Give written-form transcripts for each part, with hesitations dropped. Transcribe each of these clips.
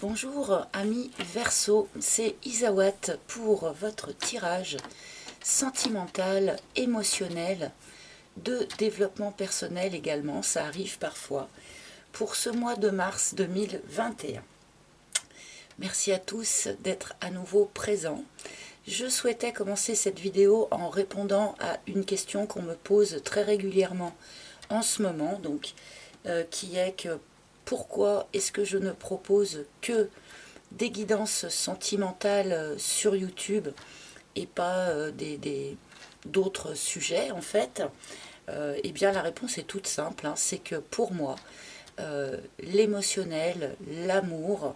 Bonjour amis Verseau, c'est Isawat pour votre tirage sentimental, émotionnel, de développement personnel également, ça arrive parfois, pour ce mois de mars 2021. Merci à tous d'être à nouveau présents. Je souhaitais commencer cette vidéo en répondant à une question qu'on me pose très régulièrement en ce moment, qui est que pourquoi est-ce que je ne propose que des guidances sentimentales sur YouTube et pas d'autres sujets en fait. Eh bien la réponse est toute simple, hein, c'est que pour moi, l'émotionnel, l'amour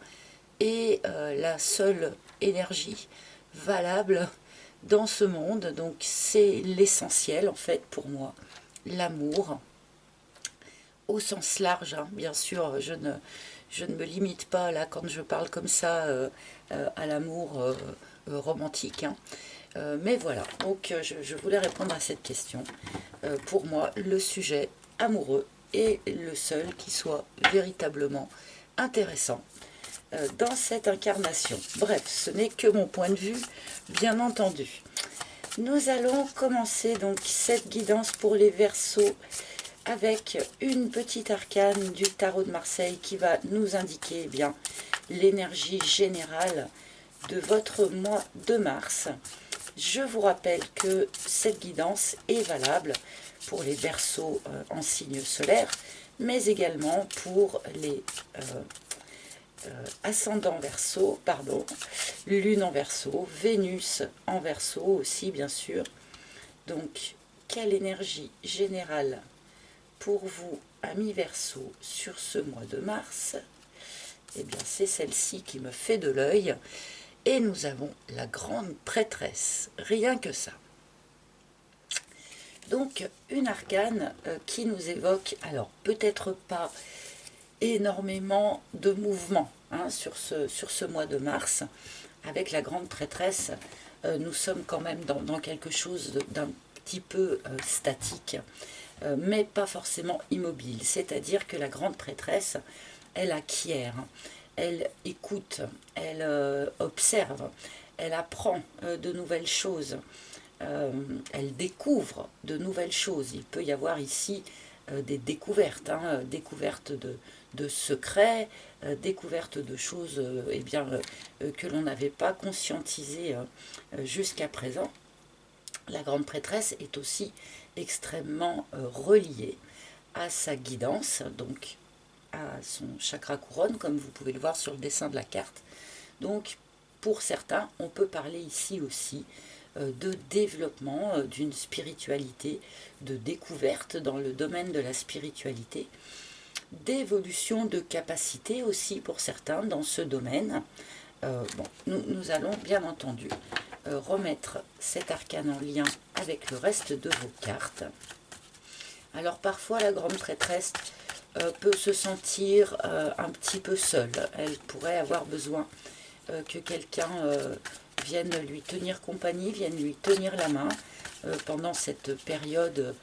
est la seule énergie valable dans ce monde, donc c'est l'essentiel en fait pour moi, l'amour au sens large, hein. Bien sûr, je ne me limite pas là quand je parle comme ça à l'amour romantique, hein. Mais voilà, donc je voulais répondre à cette question. Pour moi, le sujet amoureux est le seul qui soit véritablement intéressant dans cette incarnation. Bref, ce n'est que mon point de vue, bien entendu. Nous allons commencer donc cette guidance pour les Verseaux avec une petite arcane du tarot de Marseille qui va nous indiquer bien l'énergie générale de votre mois de mars. Je vous rappelle que cette guidance est valable pour les Verseaux en signe solaire, mais également pour les ascendants Verseau, pardon, Lune en Verseau, Vénus en Verseau aussi bien sûr. Donc, quelle énergie générale pour vous, amis Verseau, sur ce mois de mars? Eh bien, c'est celle-ci qui me fait de l'œil. Et nous avons la grande prêtresse, rien que ça. Donc, une arcane qui nous évoque, alors peut-être pas énormément de mouvements hein, sur ce mois de mars. Avec la grande prêtresse, nous sommes quand même dans quelque chose d'un petit peu statique, mais pas forcément immobile. C'est-à-dire que la grande prêtresse, elle acquiert, elle écoute, elle observe, elle apprend de nouvelles choses, elle découvre de nouvelles choses. Il peut y avoir ici des découvertes, hein, découvertes de secrets, découvertes de choses eh bien, que l'on n'avait pas conscientisées jusqu'à présent. La grande prêtresse est aussi extrêmement reliée à sa guidance, donc à son chakra couronne, comme vous pouvez le voir sur le dessin de la carte. Donc, pour certains, on peut parler ici aussi de développement d'une spiritualité, de découverte dans le domaine de la spiritualité, d'évolution de capacité aussi pour certains dans ce domaine. Nous allons bien entendu remettre cet arcane en lien avec le reste de vos cartes. Alors parfois la grande prêtresse peut se sentir un petit peu seule. Elle pourrait avoir besoin que quelqu'un vienne lui tenir compagnie, vienne lui tenir la main pendant cette période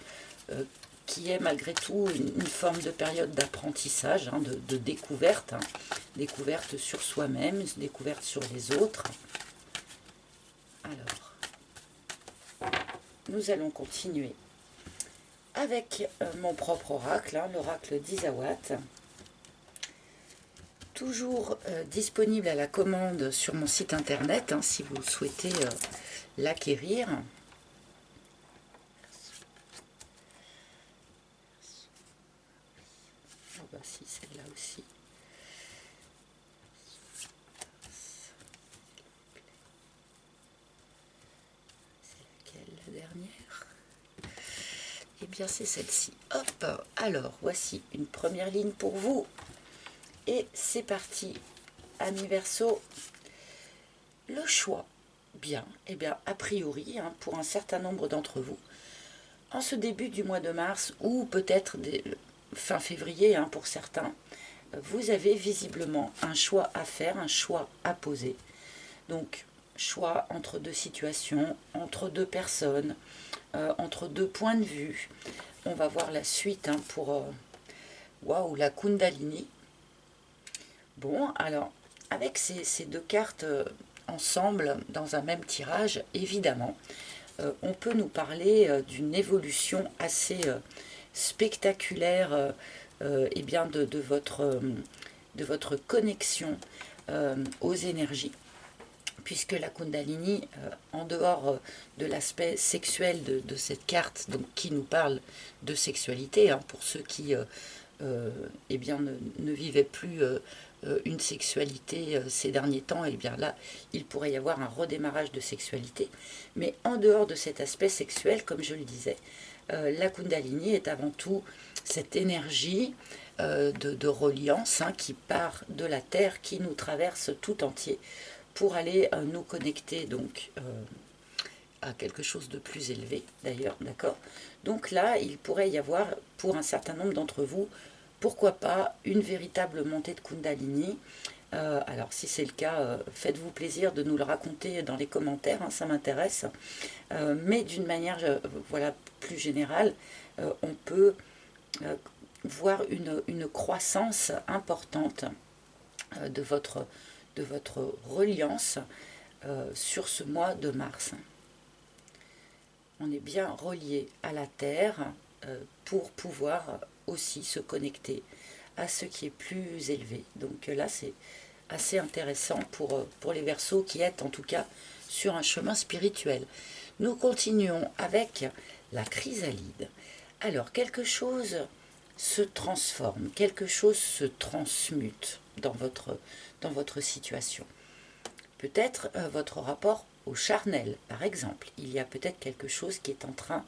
qui est malgré tout une forme de période d'apprentissage, hein, de découverte, hein, découverte sur soi-même, découverte sur les autres. Alors, nous allons continuer avec mon propre oracle, hein, l'oracle d'Isawat, toujours disponible à la commande sur mon site internet, hein, si vous souhaitez l'acquérir. Voici celle-là aussi. C'est laquelle, la dernière? Eh bien, c'est celle-ci. Hop, alors, voici une première ligne pour vous. Et c'est parti, amis Verseau. Le choix, bien, eh bien, a priori, hein, pour un certain nombre d'entre vous, en ce début du mois de mars, ou peut-être fin février hein, pour certains, vous avez visiblement un choix à faire, un choix à poser. Donc, choix entre deux situations, entre deux personnes, entre deux points de vue. On va voir la suite pour waouh, la Kundalini. Bon, alors, avec ces deux cartes ensemble dans un même tirage, évidemment, on peut nous parler d'une évolution assez spectaculaire eh bien de votre connexion aux énergies, puisque la Kundalini, en dehors de l'aspect sexuel de cette carte, donc qui nous parle de sexualité, hein, pour ceux qui eh bien, ne vivaient plus une sexualité ces derniers temps, et bien là, il pourrait y avoir un redémarrage de sexualité. Mais en dehors de cet aspect sexuel, comme je le disais, la Kundalini est avant tout cette énergie de reliance, hein, qui part de la Terre, qui nous traverse tout entier pour aller nous connecter donc à quelque chose de plus élevé d'ailleurs, d'accord. Donc là, il pourrait y avoir pour un certain nombre d'entre vous, pourquoi pas une véritable montée de Kundalini. Alors si c'est le cas, faites-vous plaisir de nous le raconter dans les commentaires, hein, ça m'intéresse. Mais d'une manière voilà, plus générale, on peut voir une croissance importante de votre reliance sur ce mois de mars. On est bien relié à la Terre pour pouvoir aussi se connecter à ce qui est plus élevé. Donc là, c'est assez intéressant pour les Verseaux qui êtes en tout cas sur un chemin spirituel. Nous continuons avec la chrysalide. Alors, quelque chose se transforme, quelque chose se transmute dans votre situation. Peut-être votre rapport au charnel, par exemple. Il y a peut-être quelque chose qui est en train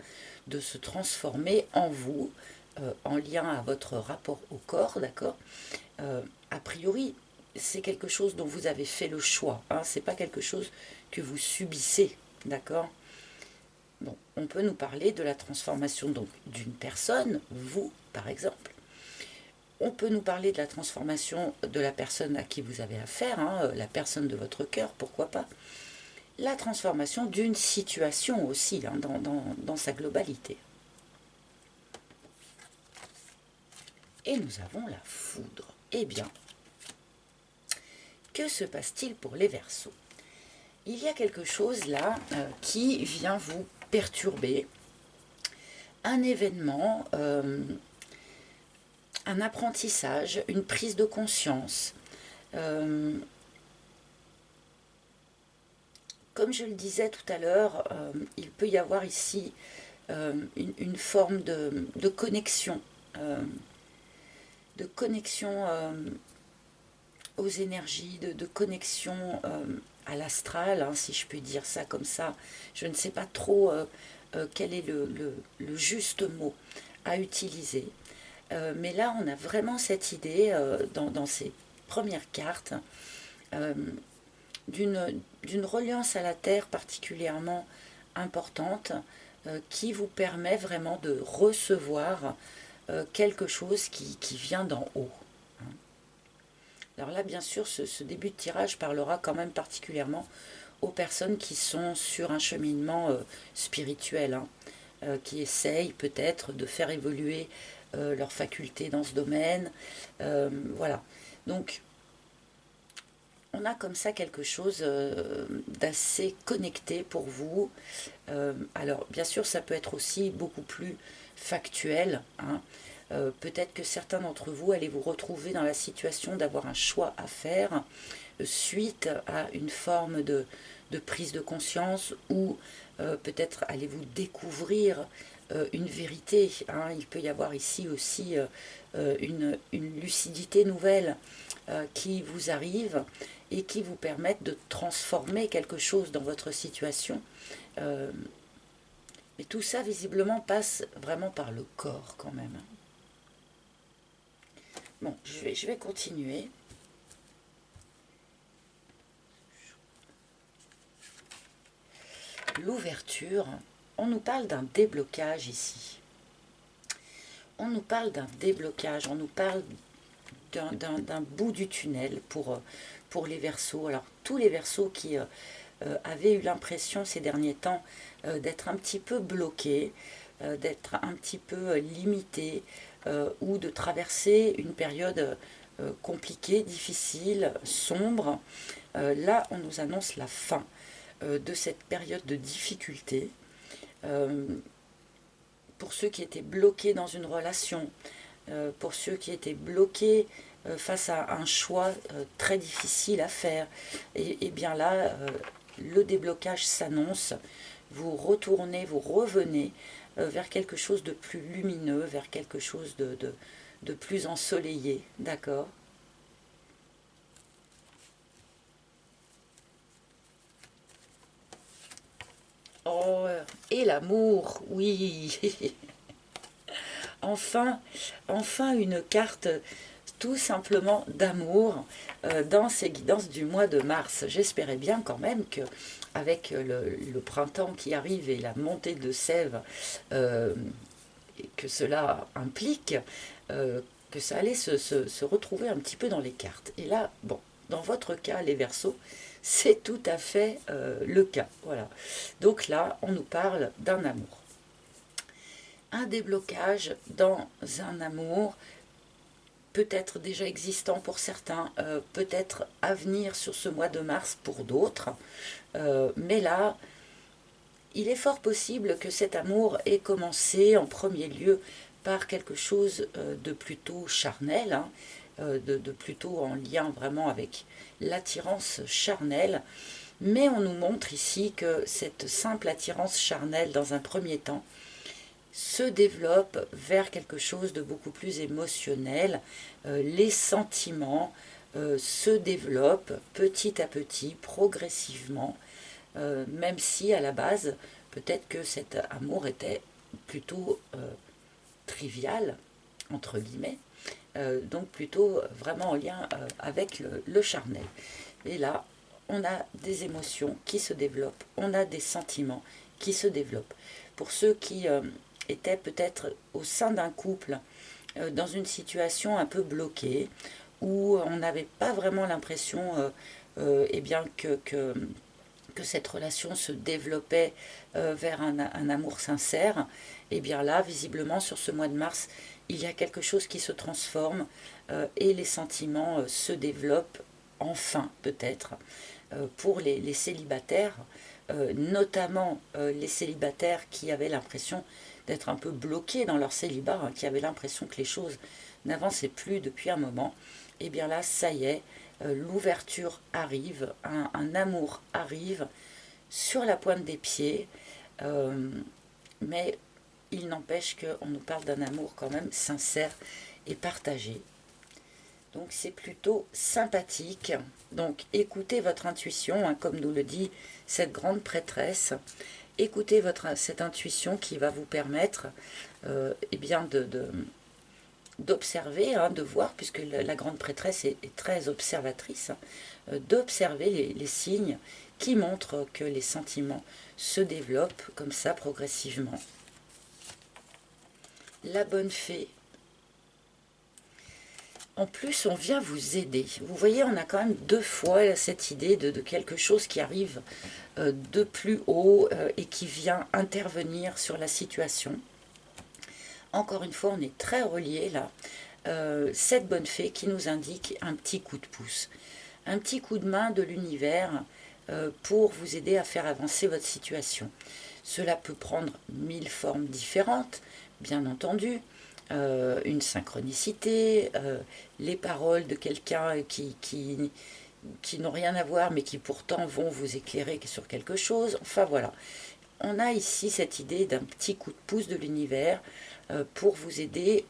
de se transformer en vous, en lien à votre rapport au corps, d'accord. A priori, c'est quelque chose dont vous avez fait le choix, hein, c'est pas quelque chose que vous subissez, d'accord. Bon, on peut nous parler de la transformation donc d'une personne, vous par exemple. On peut nous parler de la transformation de la personne à qui vous avez affaire, hein, la personne de votre cœur, pourquoi pas. La transformation d'une situation aussi, hein, dans sa globalité. Et nous avons la foudre. Eh bien, que se passe-t-il pour les Verseaux? Il y a quelque chose là qui vient vous perturber. Un événement, un apprentissage, une prise de conscience. Comme je le disais tout à l'heure, il peut y avoir ici une forme de connexion, aux énergies, de connexion à l'astral, hein, si je peux dire ça comme ça. Je ne sais pas trop quel est le juste mot à utiliser. Mais là, on a vraiment cette idée dans ces premières cartes d'une reliance à la Terre particulièrement importante qui vous permet vraiment de recevoir quelque chose qui vient d'en haut. Alors là, bien sûr, ce début de tirage parlera quand même particulièrement aux personnes qui sont sur un cheminement spirituel, hein, qui essayent peut-être de faire évoluer leurs facultés dans ce domaine. Voilà. Donc, on a comme ça quelque chose d'assez connecté pour vous. Alors, bien sûr, ça peut être aussi beaucoup plus factuel, hein. Peut-être que certains d'entre vous allez vous retrouver dans la situation d'avoir un choix à faire suite à une forme de prise de conscience ou peut-être allez-vous découvrir une vérité, hein. Il peut y avoir ici aussi une lucidité nouvelle qui vous arrive et qui vous permettent de transformer quelque chose dans votre situation. Mais tout ça, visiblement, passe vraiment par le corps quand même. Bon, je vais continuer. L'ouverture, on nous parle d'un déblocage ici. On nous parle d'un déblocage, on nous parle d'un bout du tunnel pour les Verseaux. Alors, tous les Verseaux qui avaient eu l'impression ces derniers temps d'être un petit peu bloqués, d'être un petit peu limités, ou de traverser une période compliqué, difficile, sombre. Là, on nous annonce la fin de cette période de difficulté. Pour ceux qui étaient bloqués dans une relation, pour ceux qui étaient bloqués face à un choix très difficile à faire, et bien là, le déblocage s'annonce. Vous retournez, vous revenez vers quelque chose de plus lumineux, vers quelque chose de plus ensoleillé, d'accord? Oh, et l'amour, oui. Enfin, enfin une carte tout simplement d'amour dans ces guidances du mois de mars. J'espérais bien quand même que avec le printemps qui arrive et la montée de sève euh, que cela implique, que ça allait se retrouver un petit peu dans les cartes. Et là, bon, dans votre cas, les Verseaux, c'est tout à fait le cas. Voilà. Donc là, on nous parle d'un amour. Un déblocage dans un amour, peut-être déjà existant pour certains, peut-être à venir sur ce mois de mars pour d'autres. Mais là, il est fort possible que cet amour ait commencé en premier lieu par quelque chose de plutôt charnel, hein, de plutôt en lien vraiment avec l'attirance charnelle. Mais on nous montre ici que cette simple attirance charnelle, dans un premier temps, se développe vers quelque chose de beaucoup plus émotionnel. Les sentiments se développent petit à petit, progressivement, même si à la base, peut-être que cet amour était plutôt trivial, entre guillemets, donc plutôt vraiment en lien avec le charnel. Et là, on a des émotions qui se développent, on a des sentiments qui se développent. Pour ceux qui étaient peut-être au sein d'un couple, dans une situation un peu bloquée, où on n'avait pas vraiment l'impression eh bien que cette relation se développait vers un amour sincère, et bien là, visiblement, sur ce mois de mars, il y a quelque chose qui se transforme et les sentiments se développent enfin, peut-être, pour les célibataires, notamment les célibataires qui avaient l'impression d'être un peu bloqués dans leur célibat, hein, qui avaient l'impression que les choses n'avançaient plus depuis un moment. Et bien là, ça y est, l'ouverture arrive, un amour arrive sur la pointe des pieds, mais il n'empêche qu'on nous parle d'un amour quand même sincère et partagé. Donc c'est plutôt sympathique. Donc écoutez votre intuition, hein, comme nous le dit cette grande prêtresse. Écoutez cette intuition qui va vous permettre eh bien d'observer, hein, de voir, puisque la grande prêtresse est très observatrice, d'observer les signes qui montrent que les sentiments se développent comme ça progressivement. La bonne fée. En plus, on vient vous aider. Vous voyez, on a quand même deux fois cette idée de quelque chose qui arrive de plus haut et qui vient intervenir sur la situation. Encore une fois, on est très relié là. Cette bonne fée qui nous indique un petit coup de pouce, un petit coup de main de l'univers pour vous aider à faire avancer votre situation. Cela peut prendre 1000 formes différentes, bien entendu. Une synchronicité, les paroles de quelqu'un qui n'ont rien à voir mais qui pourtant vont vous éclairer sur quelque chose. Enfin voilà, on a ici cette idée d'un petit coup de pouce de l'univers pour vous aider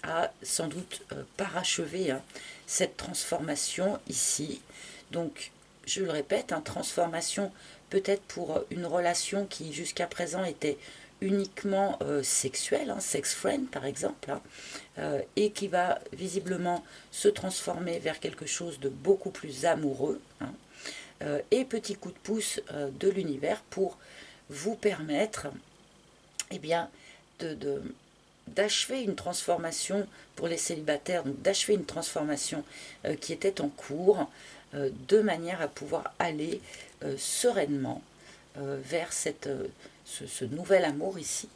à sans doute parachever hein, cette transformation ici. Donc je le répète, hein, transformation peut-être pour une relation qui jusqu'à présent était uniquement sexuelle, hein, sex friend par exemple, hein, et qui va visiblement se transformer vers quelque chose de beaucoup plus amoureux, hein, et petit coup de pouce de l'univers pour vous permettre eh bien, d'achever une transformation pour les célibataires, donc d'achever une transformation qui était en cours, de manière à pouvoir aller sereinement vers ce nouvel amour ici,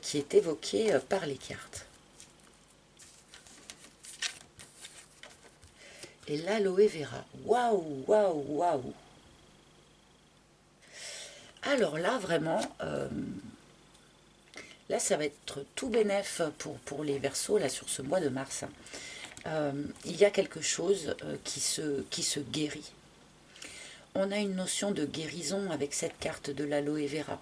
qui est évoqué par les cartes. et l'aloe vera. Waouh, waouh, waouh. Alors là, vraiment, là, ça va être tout bénef pour les Verseaux, là, sur ce mois de mars. Il y a quelque chose qui se guérit. On a une notion de guérison avec cette carte de l'aloe vera.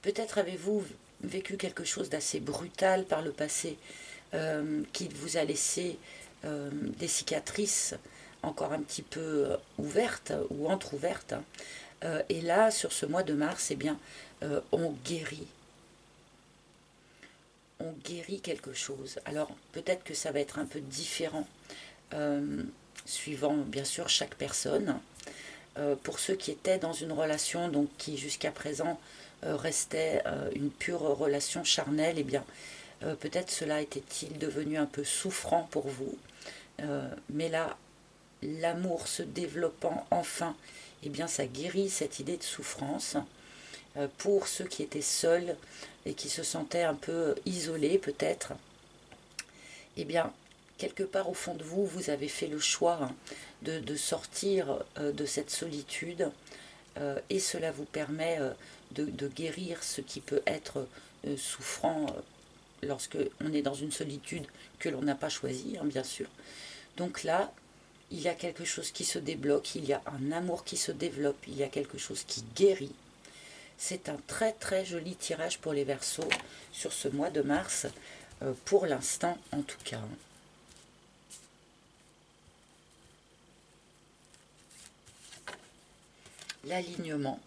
Peut-être avez-vous vécu quelque chose d'assez brutal par le passé qui vous a laissé des cicatrices encore un petit peu ouvertes ou entr'ouvertes. Et là, sur ce mois de mars, eh bien, on guérit. On guérit quelque chose. Alors, peut-être que ça va être un peu différent, suivant bien sûr chaque personne. Pour ceux qui étaient dans une relation, donc qui jusqu'à présent restait une pure relation charnelle, eh bien, peut-être cela était-il devenu un peu souffrant pour vous. Mais là, l'amour se développant enfin, eh bien, ça guérit cette idée de souffrance. Pour ceux qui étaient seuls et qui se sentaient un peu isolés peut-être, eh bien, quelque part au fond de vous, vous avez fait le choix de sortir de cette solitude et cela vous permet de guérir ce qui peut être souffrant lorsque on est dans une solitude que l'on n'a pas choisie, hein, bien sûr. Donc là, il y a quelque chose qui se débloque, il y a un amour qui se développe, il y a quelque chose qui guérit. C'est un très très joli tirage pour les Verseaux sur ce mois de mars, pour l'instant en tout cas. L'alignement,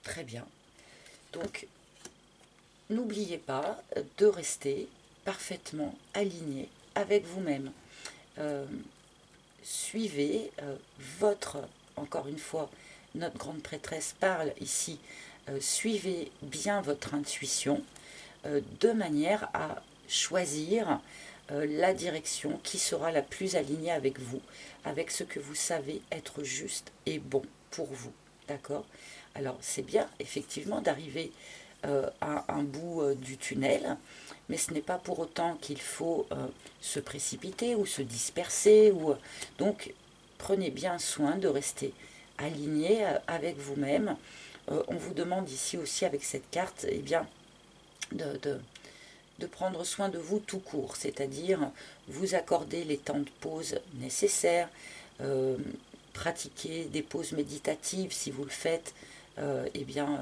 très bien. Donc, n'oubliez pas de rester parfaitement aligné avec vous-même. Euh, Suivez votre, encore une fois, notre grande prêtresse parle ici, suivez bien votre intuition de manière à choisir la direction qui sera la plus alignée avec vous, avec ce que vous savez être juste et bon pour vous. D'accord? Alors c'est bien effectivement d'arriver à un bout du tunnel, mais ce n'est pas pour autant qu'il faut se précipiter ou se disperser. Donc prenez bien soin de rester aligné avec vous-même. On vous demande ici aussi avec cette carte, eh bien, de prendre soin de vous tout court, c'est-à-dire vous accorder les temps de pause nécessaires, euh, pratiquer des pauses méditatives si vous le faites, eh bien,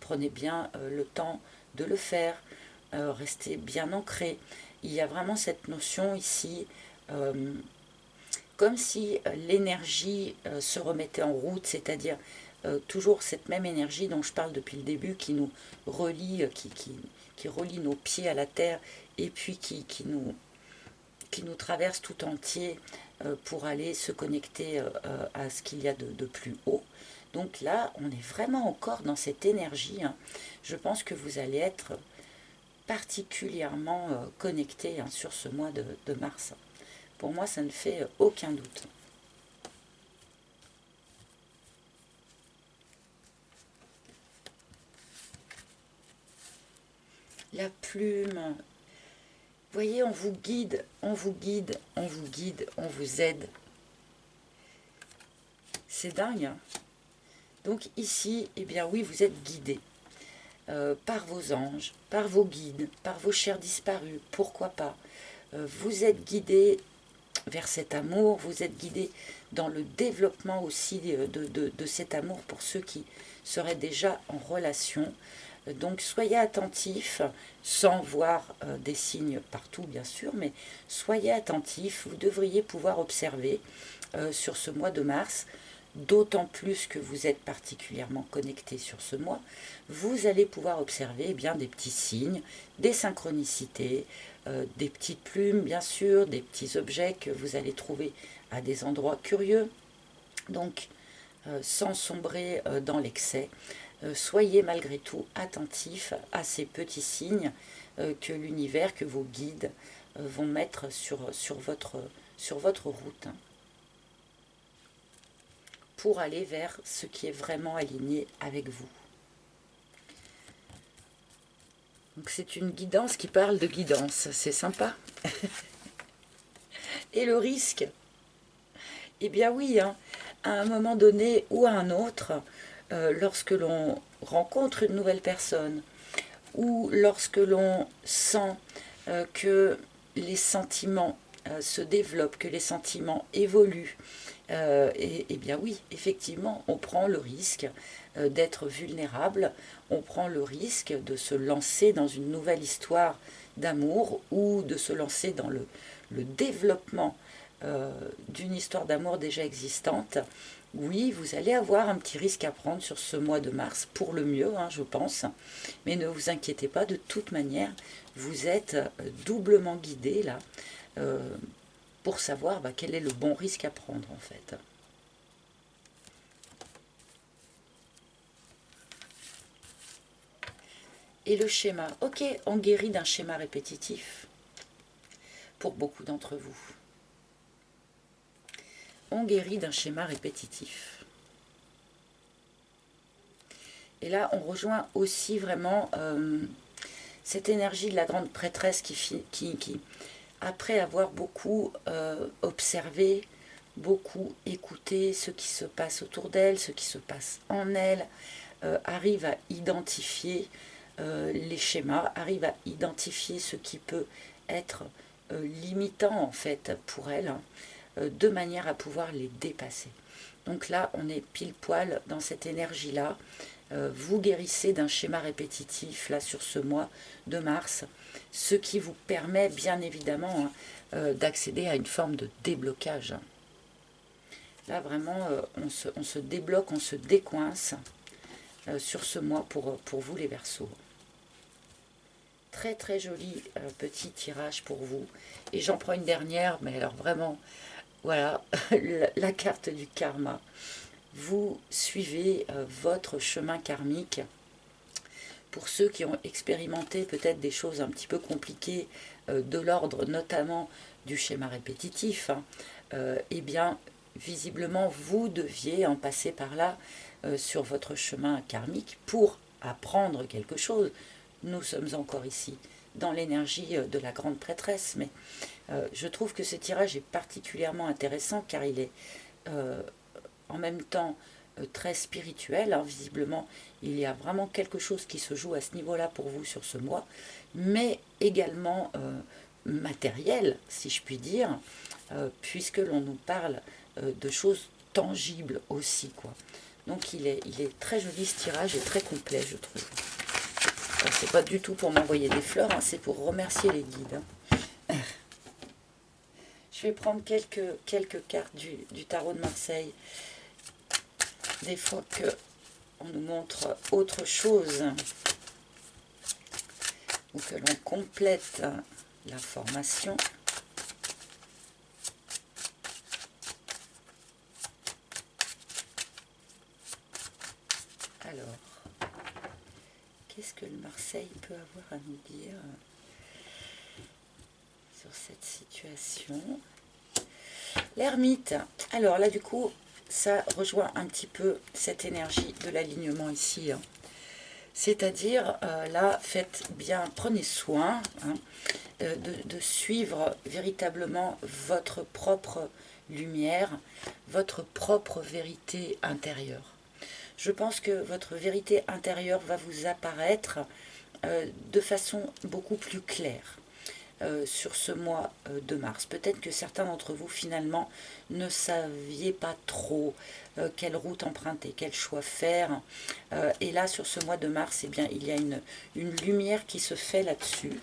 prenez bien le temps de le faire, restez bien ancré. Il y a vraiment cette notion ici, comme si l'énergie se remettait en route, c'est-à-dire toujours cette même énergie dont je parle depuis le début qui nous relie, qui relie nos pieds à la terre et puis qui nous traverse tout entier pour aller se connecter à ce qu'il y a de plus haut. Donc là, on est vraiment encore dans cette énergie. Hein. Je pense que vous allez être particulièrement connecté sur ce mois de mars. Pour moi, ça ne fait aucun doute. La plume, vous voyez, on vous guide, on vous guide, on vous guide, on vous aide. C'est dingue, hein. Donc ici, eh bien oui, vous êtes guidé par vos anges, par vos guides, par vos chers disparus, pourquoi pas. Vous êtes guidé vers cet amour, vous êtes guidé dans le développement aussi de cet amour pour ceux qui seraient déjà en relation. Donc soyez attentifs, sans voir des signes partout bien sûr, mais soyez attentifs, vous devriez pouvoir observer sur ce mois de mars, d'autant plus que vous êtes particulièrement connecté sur ce mois, vous allez pouvoir observer eh bien, des petits signes, des synchronicités, des petites plumes bien sûr, des petits objets que vous allez trouver à des endroits curieux. Donc sans sombrer dans l'excès, soyez malgré tout attentifs à ces petits signes que l'univers, que vos guides vont mettre sur votre route, hein, pour aller vers ce qui est vraiment aligné avec vous. Donc c'est une guidance qui parle de guidance, c'est sympa. Et le risque, eh bien oui, hein, à un moment donné ou à un autre, lorsque l'on rencontre une nouvelle personne, ou lorsque l'on sent que les sentiments se développent, que les sentiments évoluent, et bien oui, effectivement, on prend le risque d'être vulnérable, on prend le risque de se lancer dans une nouvelle histoire d'amour ou de se lancer dans le développement d'une histoire d'amour déjà existante. Oui, vous allez avoir un petit risque à prendre sur ce mois de mars, pour le mieux, hein, je pense. Mais ne vous inquiétez pas, de toute manière, vous êtes doublement guidé là, euh, pour savoir quel est le bon risque à prendre en fait. Et le schéma, ok, on guérit d'un schéma répétitif, pour beaucoup d'entre vous. On guérit d'un schéma répétitif. Et là, on rejoint aussi vraiment cette énergie de la grande prêtresse qui après avoir beaucoup observé, beaucoup écouté ce qui se passe autour d'elle, ce qui se passe en elle, arrive à identifier les schémas, arrive à identifier ce qui peut être limitant en fait pour elle, hein, de manière à pouvoir les dépasser. Donc là, on est pile poil dans cette énergie-là. Vous guérissez d'un schéma répétitif là sur ce mois de mars, ce qui vous permet bien évidemment hein, d'accéder à une forme de déblocage. Là vraiment, on se débloque, on se décoince sur ce mois pour vous les Verseaux. Très très joli petit tirage pour vous. Et j'en prends une dernière, mais alors vraiment, voilà, la carte du karma. Vous suivez votre chemin karmique. Pour ceux qui ont expérimenté peut-être des choses un petit peu compliquées de l'ordre notamment du schéma répétitif, hein, eh bien visiblement vous deviez en passer par là sur votre chemin karmique pour apprendre quelque chose. Nous sommes encore ici dans l'énergie de la grande prêtresse, mais je trouve que ce tirage est particulièrement intéressant car il est en même temps très spirituel, hein. Visiblement il y a vraiment quelque chose qui se joue à ce niveau là pour vous sur ce mois, mais également matériel si je puis dire, puisque l'on nous parle de choses tangibles aussi quoi. Donc il est très joli ce tirage et très complet je trouve. C'est pas du tout pour m'envoyer des fleurs, hein, c'est pour remercier les guides, hein. Je vais prendre quelques cartes du tarot de Marseille. Des fois qu'on nous montre autre chose ou que l'on complète l'information. Alors, qu'est-ce que le Marseille peut avoir à nous dire sur cette situation? L'ermite. Alors là, du coup, ça rejoint un petit peu cette énergie de l'alignement ici, hein. C'est-à-dire, là, faites bien, prenez soin hein, de suivre véritablement votre propre lumière, votre propre vérité intérieure. Je pense que votre vérité intérieure va vous apparaître de façon beaucoup plus claire sur ce mois de mars. Peut-être que certains d'entre vous finalement ne saviez pas trop quelle route emprunter, quel choix faire. Et là sur ce mois de mars, eh bien, il y a une lumière qui se fait là-dessus.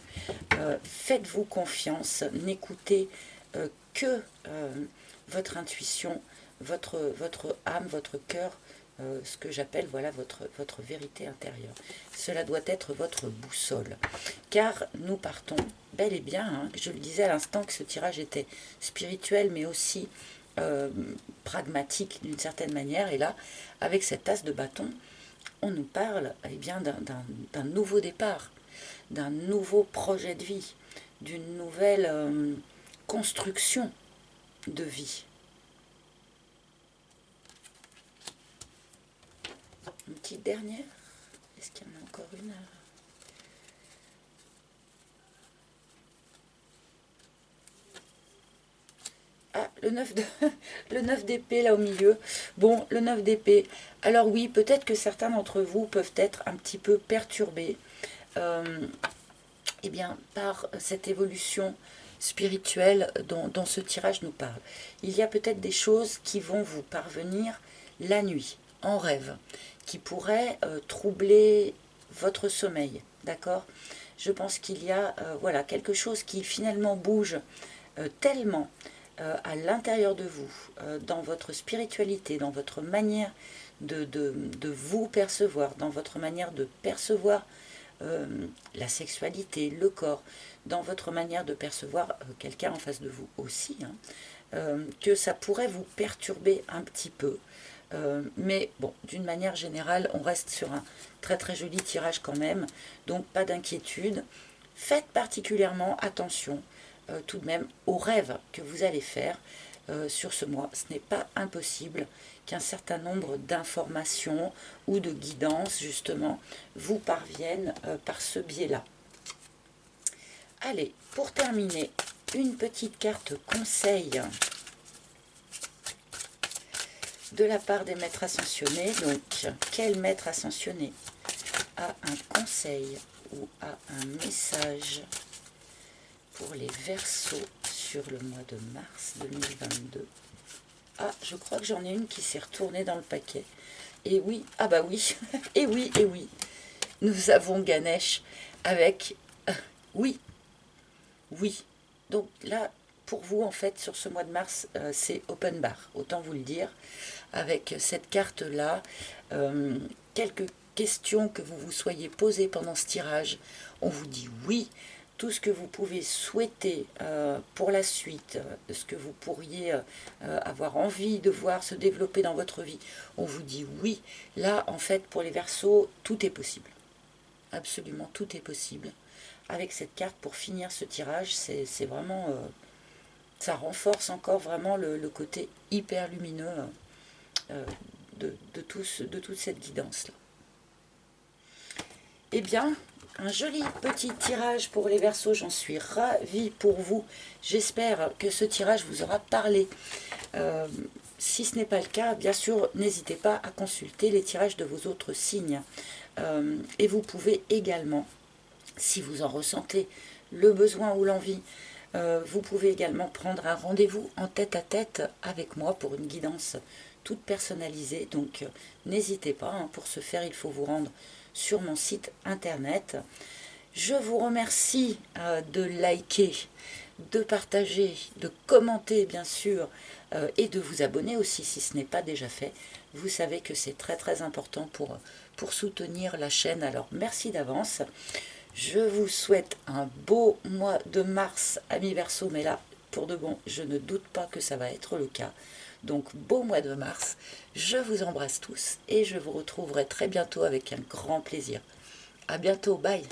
Faites-vous confiance, n'écoutez que votre intuition, votre âme, votre cœur, ce que j'appelle voilà votre vérité intérieure. Cela doit être votre boussole. Car nous partons bel et bien, hein, je le disais à l'instant que ce tirage était spirituel mais aussi pragmatique d'une certaine manière. Et là, avec cet as de bâton, on nous parle eh bien d'un nouveau départ, d'un nouveau projet de vie, d'une nouvelle construction de vie. Une petite dernière. Est-ce qu'il y en a encore une? Ah, le 9 d'épée là au milieu. Bon, le 9 d'épée. Alors oui, peut-être que certains d'entre vous peuvent être un petit peu perturbés eh bien, par cette évolution spirituelle dont ce tirage nous parle. Il y a peut-être des choses qui vont vous parvenir la nuit, en rêve, qui pourraient troubler votre sommeil, d'accord? Je pense qu'il y a voilà, quelque chose qui finalement bouge tellement à l'intérieur de vous, dans votre spiritualité, dans votre manière de vous percevoir, dans votre manière de percevoir la sexualité, le corps, dans votre manière de percevoir quelqu'un en face de vous aussi, hein, que ça pourrait vous perturber un petit peu. Mais bon, d'une manière générale, on reste sur un très très joli tirage quand même, donc pas d'inquiétude. Faites particulièrement attention tout de même aux rêves que vous allez faire sur ce mois. Ce n'est pas impossible qu'un certain nombre d'informations ou de guidances, justement, vous parviennent par ce biais-là. Allez, pour terminer, une petite carte conseil de la part des maîtres ascensionnés. Donc, quel maître ascensionné a un conseil ou a un message pour les Verseaux sur le mois de mars 2022? Ah, je crois que j'en ai une qui s'est retournée dans le paquet. Et oui, ah bah oui, et oui, et oui. Nous avons Ganesh avec oui, oui. Donc là, pour vous, en fait, sur ce mois de mars, c'est open bar, autant vous le dire. Avec cette carte-là, quelques questions que vous vous soyez posées pendant ce tirage, on vous dit oui. Tout ce que vous pouvez souhaiter pour la suite, ce que vous pourriez avoir envie de voir se développer dans votre vie, on vous dit oui. Là, en fait, pour les Verseaux, tout est possible. Absolument, tout est possible. Avec cette carte, pour finir ce tirage, c'est vraiment... ça renforce encore vraiment le côté hyper lumineux de toute cette guidance-là. Eh bien, un joli petit tirage pour les Verseaux, j'en suis ravie pour vous. J'espère que ce tirage vous aura parlé. Si ce n'est pas le cas, bien sûr, n'hésitez pas à consulter les tirages de vos autres signes. Et vous pouvez également, si vous en ressentez le besoin ou l'envie, vous pouvez également prendre un rendez-vous en tête-à-tête avec moi pour une guidance toute personnalisée. Donc n'hésitez pas, hein, pour ce faire, il faut vous rendre sur mon site internet. Je vous remercie de liker, de partager, de commenter bien sûr, et de vous abonner aussi si ce n'est pas déjà fait. Vous savez que c'est très très important pour soutenir la chaîne, alors merci d'avance. Je vous souhaite un beau mois de mars, amis Verseaux, mais là, pour de bon, je ne doute pas que ça va être le cas. Donc, beau mois de mars, je vous embrasse tous et je vous retrouverai très bientôt avec un grand plaisir. À bientôt, bye!